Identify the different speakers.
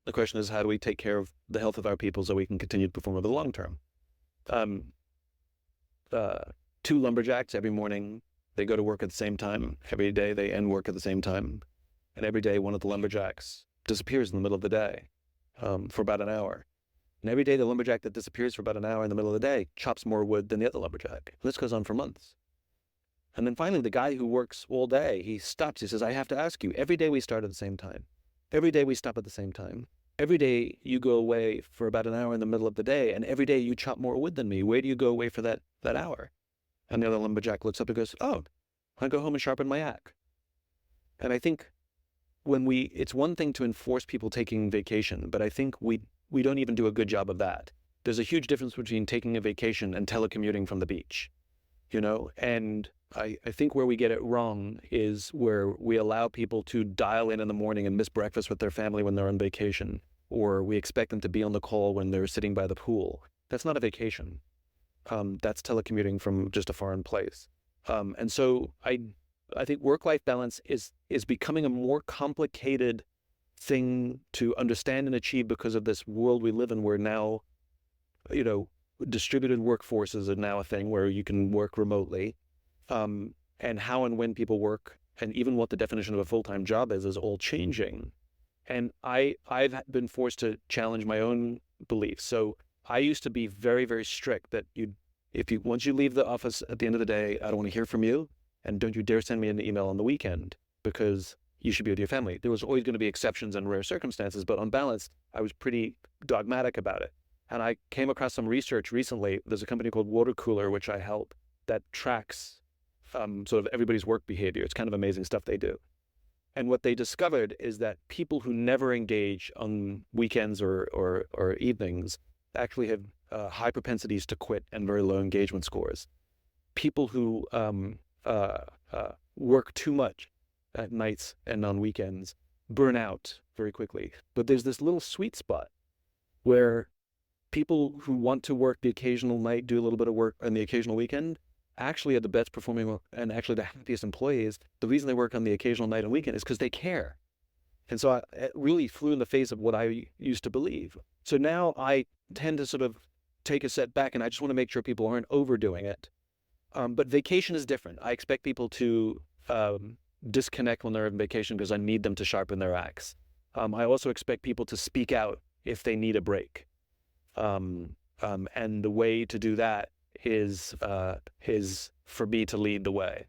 Speaker 1: The question is, how do we take care of the health of our people so we can continue to perform over the long term? Um, uh, Two lumberjacks every morning, they go to work at the same time. Every day they end work at the same time. And every day one of the lumberjacks disappears in the middle of the day for about an hour. And every day the lumberjack that disappears for about an hour in the middle of the day chops more wood than the other lumberjack. And this goes on for months. And then finally, the guy who works all day, he stops. He says, I have to ask you, every day we start at the same time. Every day we stop at the same time. Every day you go away for about an hour in the middle of the day, and every day you chop more wood than me. Where do you go away for that hour? And the other lumberjack looks up and goes, oh, I go home and sharpen my axe. And I think it's one thing to enforce people taking vacation, but I think we don't even do a good job of that. There's a huge difference between taking a vacation and telecommuting from the beach, and I think where we get it wrong is where we allow people to dial in the morning and miss breakfast with their family when they're on vacation, or we expect them to be on the call when they're sitting by the pool. That's not a vacation. That's telecommuting from just a foreign place. And so I think work-life balance is becoming a more complicated thing to understand and achieve because of this world we live in, where now, distributed workforces are now a thing where you can work remotely. And how and when people work, and even what the definition of a full-time job is all changing. And I've been forced to challenge my own beliefs. So I used to be very, very strict that once you leave the office at the end of the day, I don't want to hear from you, and don't you dare send me an email on the weekend because you should be with your family. There was always going to be exceptions and rare circumstances, but on balance, I was pretty dogmatic about it. And I came across some research recently. There's a company called Water Cooler, which I help, that tracks sort of everybody's work behavior. It's kind of amazing stuff they do. And what they discovered is that people who never engage on weekends or evenings actually have high propensities to quit and very low engagement scores. People who work too much at nights and on weekends burn out very quickly. But there's this little sweet spot where people who want to work the occasional night, do a little bit of work on the occasional weekend, actually are the best performing and actually the happiest employees. The reason they work on the occasional night and weekend is because they care. And so it really flew in the face of what I used to believe. So now I tend to sort of take a step back, and I just want to make sure people aren't overdoing it. But vacation is different. I expect people to disconnect when they're on vacation because I need them to sharpen their axe. I also expect people to speak out if they need a break. And the way to do that is for me to lead the way.